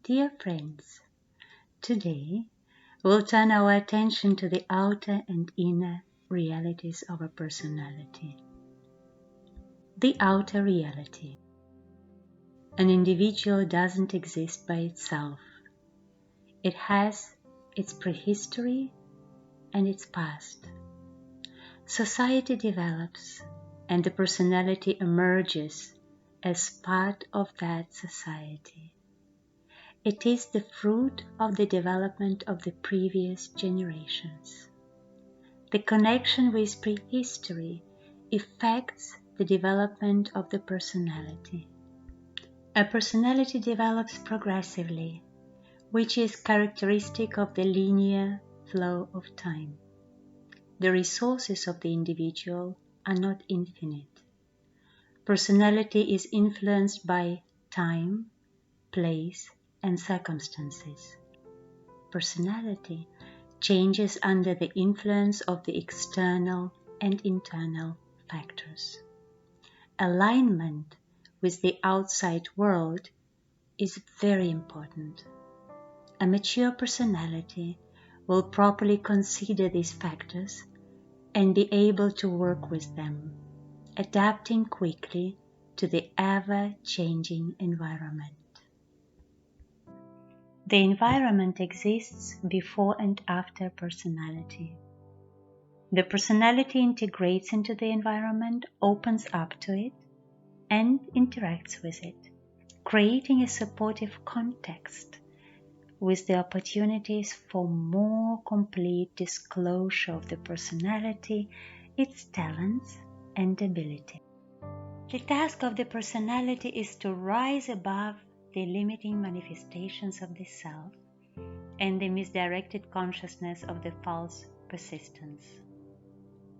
Dear friends, today we'll turn our attention to the outer and inner realities of a personality. The outer reality. An individual doesn't exist by itself. It has its prehistory and its past. Society develops, and the personality emerges as part of that society. It is the fruit of the development of the previous generations. The connection with prehistory affects the development of the personality. A personality develops progressively, which is characteristic of the linear flow of time. The resources of the individual are not infinite. Personality is influenced by time, place, and circumstances. Personality changes under the influence of the external and internal factors. Alignment with the outside world is very important. A mature personality will properly consider these factors and be able to work with them, adapting quickly to the ever-changing environment. The environment exists before and after personality. The personality integrates into the environment, opens up to it, and interacts with it, creating a supportive context with the opportunities for more complete disclosure of the personality, its talents, and ability. The task of the personality is to rise above the limiting manifestations of the self and the misdirected consciousness of the false persistence.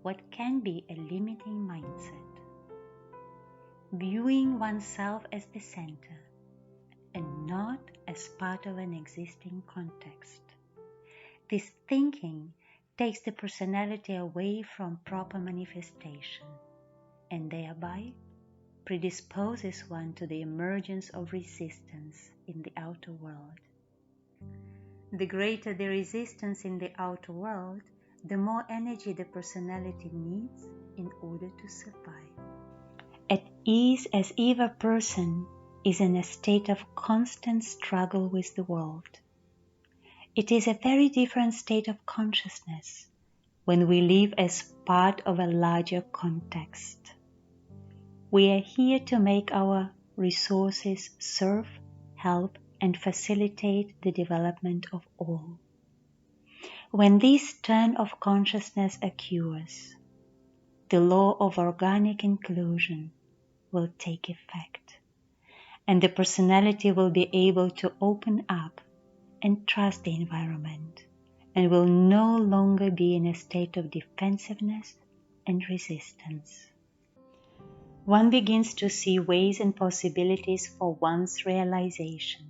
What can be a limiting mindset? Viewing oneself as the center and not as part of an existing context. This thinking takes the personality away from proper manifestation and thereby predisposes one to the emergence of resistance in the outer world. The greater the resistance in the outer world, the more energy the personality needs in order to survive. At ease as if a person is in a state of constant struggle with the world. It is a very different state of consciousness when we live as part of a larger context. We are here to make our resources serve, help, and facilitate the development of all. When this turn of consciousness occurs, the law of organic inclusion will take effect, and the personality will be able to open up and trust the environment, and will no longer be in a state of defensiveness and resistance. One begins to see ways and possibilities for one's realization,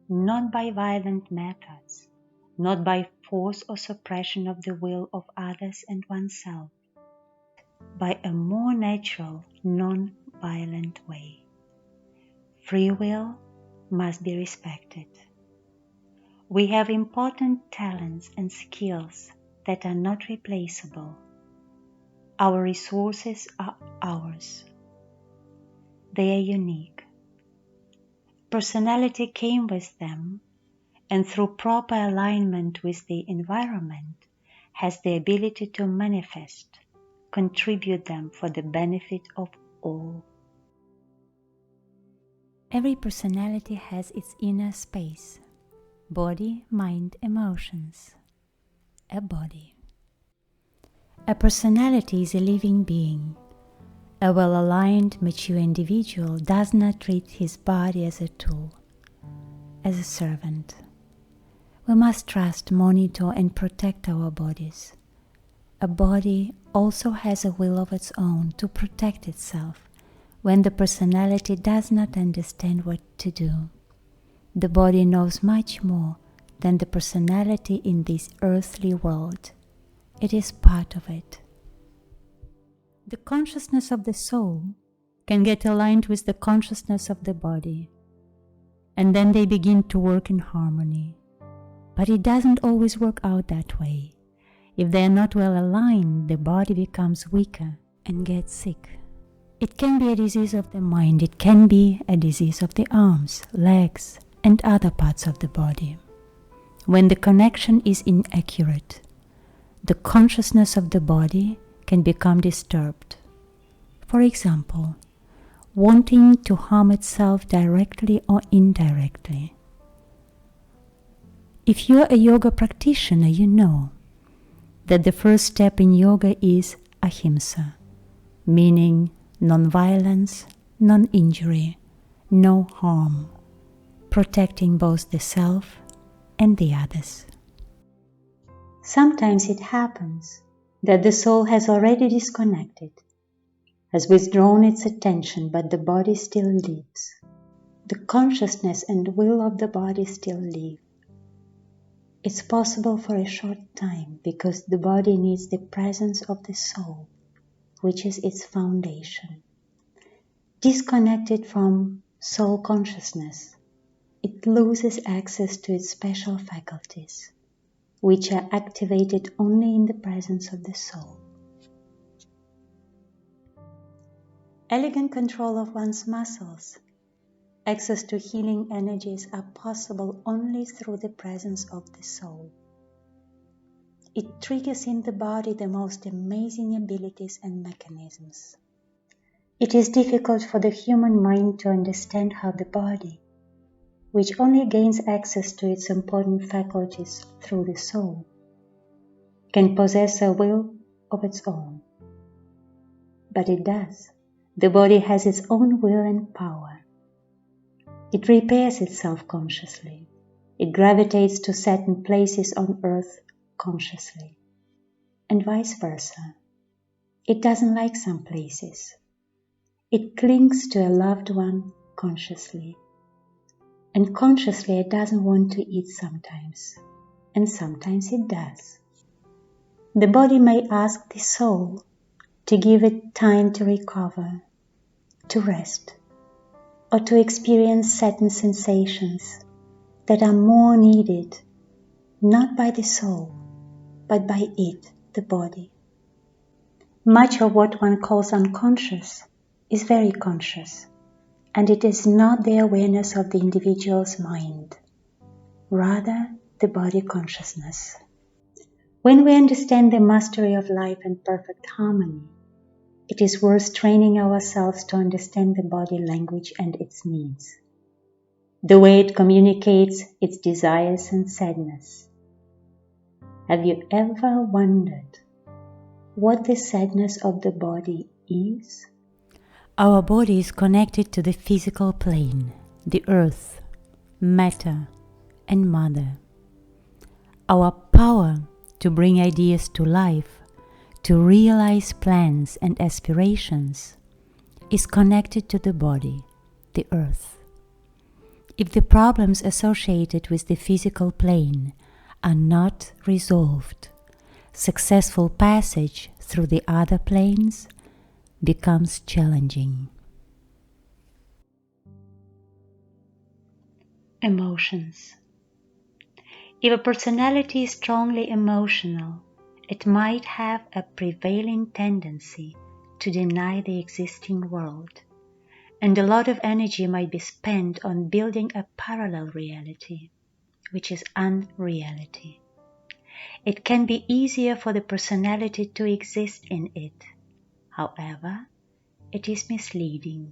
not by violent methods, not by force or suppression of the will of others and oneself, by a more natural, non-violent way. Free will must be respected. We have important talents and skills that are not replaceable. Our resources are ours. They are unique. Personality came with them, and through proper alignment with the environment, has the ability to manifest, contribute them for the benefit of all. Every personality has its inner space. Body, mind, emotions. A body. A personality is a living being. A well-aligned, mature individual does not treat his body as a tool, as a servant. We must trust, monitor, and protect our bodies. A body also has a will of its own to protect itself when the personality does not understand what to do. The body knows much more than the personality in this earthly world. It is part of it. The consciousness of the soul can get aligned with the consciousness of the body. and then they begin to work in harmony. But it doesn't always work out that way. If they are not well aligned, the body becomes weaker and gets sick. It can be a disease of the mind, it can be a disease of the arms, legs, and other parts of the body. When the connection is inaccurate, the consciousness of the body can become disturbed. For example, wanting to harm itself directly or indirectly. If you're a yoga practitioner, you know that the first step in yoga is ahimsa, meaning non-violence, non-injury, no harm, protecting both the self and the others. Sometimes it happens that the soul has already disconnected, has withdrawn its attention, but the body still lives. The consciousness and will of the body still live. It's possible for a short time because the body needs the presence of the soul, which is its foundation. Disconnected from soul consciousness, it loses access to its special faculties, which are activated only in the presence of the soul. Elegant control of one's muscles, access to healing energies are possible only through the presence of the soul. It triggers in the body the most amazing abilities and mechanisms. It is difficult for the human mind to understand how the body, which only gains access to its important faculties through the soul, can possess a will of its own. But it does. The body has its own will and power. It repairs itself consciously. It gravitates to certain places on earth consciously, and vice versa. It doesn't like some places. It clings to a loved one consciously, and consciously it doesn't want to eat sometimes, and sometimes it does. The body may ask the soul to give it time to recover, to rest, or to experience certain sensations that are more needed, not by the soul, but by it, the body. Much of what one calls unconscious is very conscious, and it is not the awareness of the individual's mind, rather the body consciousness. When we understand the mastery of life and perfect harmony, it is worth training ourselves to understand the body language and its needs, the way it communicates its desires and sadness. Have you ever wondered what the sadness of the body is? Our body is connected to the physical plane, the earth, matter, and mother. Our power to bring ideas to life, to realize plans and aspirations, is connected to the body, the earth. If the problems associated with the physical plane are not resolved, successful passage through the other planes becomes challenging. Emotions. If a personality is strongly emotional, it might have a prevailing tendency to deny the existing world, and a lot of energy might be spent on building a parallel reality, which is unreality. It can be easier for the personality to exist in it. However, it is misleading,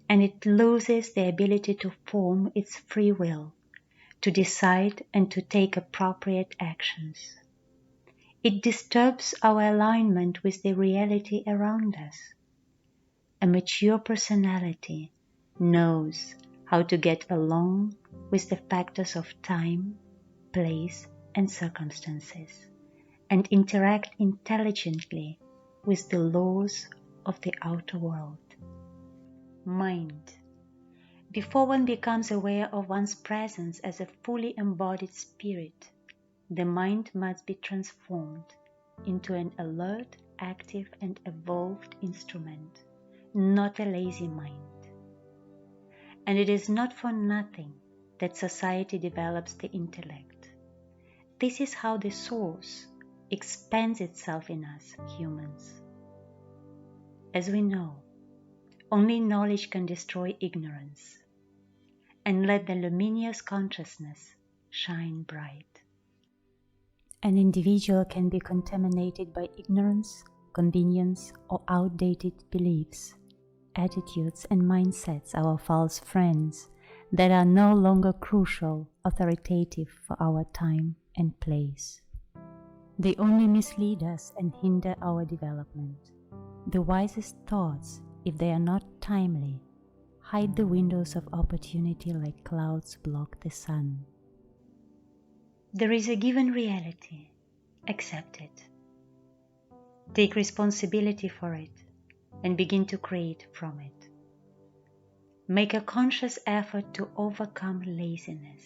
and it loses the ability to form its free will, to decide and to take appropriate actions. It disturbs our alignment with the reality around us. A mature personality knows how to get along with the factors of time, place, and circumstances, and interact intelligently with the laws of the outer world. Mind. Before one becomes aware of one's presence as a fully embodied spirit, the mind must be transformed into an alert, active, and evolved instrument, not a lazy mind. And it is not for nothing that society develops the intellect. This is how the source expands itself in us, humans. As we know, only knowledge can destroy ignorance and let the luminous consciousness shine bright. An individual can be contaminated by ignorance, convenience, or outdated beliefs, attitudes, and mindsets, our false friends, that are no longer crucial, authoritative for our time and place. They only mislead us and hinder our development. The wisest thoughts, if they are not timely, hide the windows of opportunity like clouds block the sun. There is a given reality. Accept it. Take responsibility for it and begin to create from it. Make a conscious effort to overcome laziness,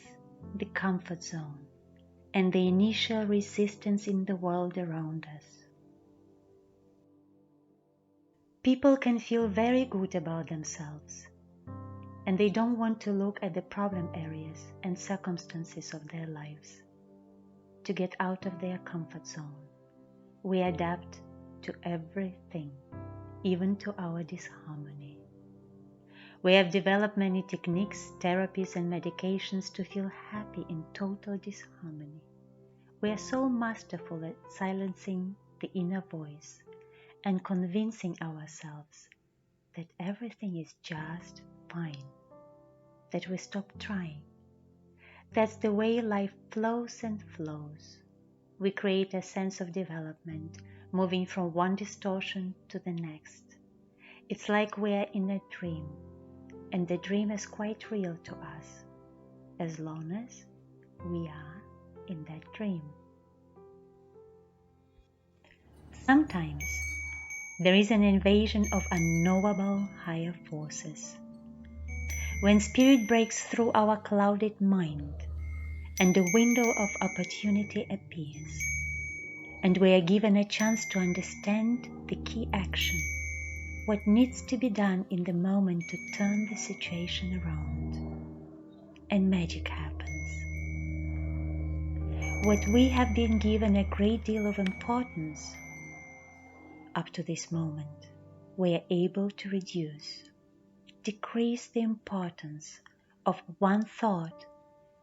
the comfort zone, and the initial resistance in the world around us. People can feel very good about themselves, and they don't want to look at the problem areas and circumstances of their lives. To get out of their comfort zone, we adapt to everything, even to our disharmony. We have developed many techniques, therapies, and medications to feel happy in total disharmony. We are so masterful at silencing the inner voice and convincing ourselves that everything is just fine, that we stop trying. That's the way life flows and flows. We create a sense of development, moving from one distortion to the next. It's like we're in a dream, and the dream is quite real to us, as long as we are in that dream. Sometimes there is an invasion of unknowable higher forces. When spirit breaks through our clouded mind and the window of opportunity appears, and we are given a chance to understand the key action, what needs to be done in the moment to turn the situation around, and magic happens. What we have been given a great deal of importance up to this moment, we are able to decrease the importance of one thought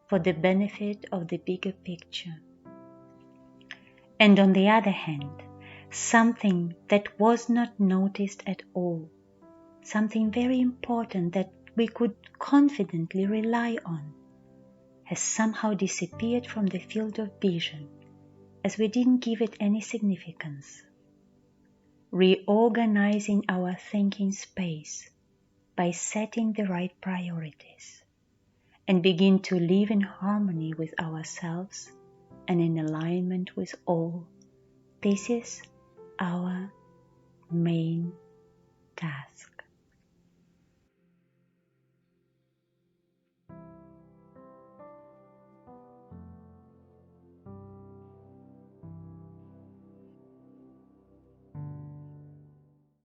for the benefit of the bigger picture. And on the other hand, something that was not noticed at all, something very important that we could confidently rely on, has somehow disappeared from the field of vision as we didn't give it any significance. Reorganizing our thinking space by setting the right priorities and begin to live in harmony with ourselves and in alignment with all. This is our main task.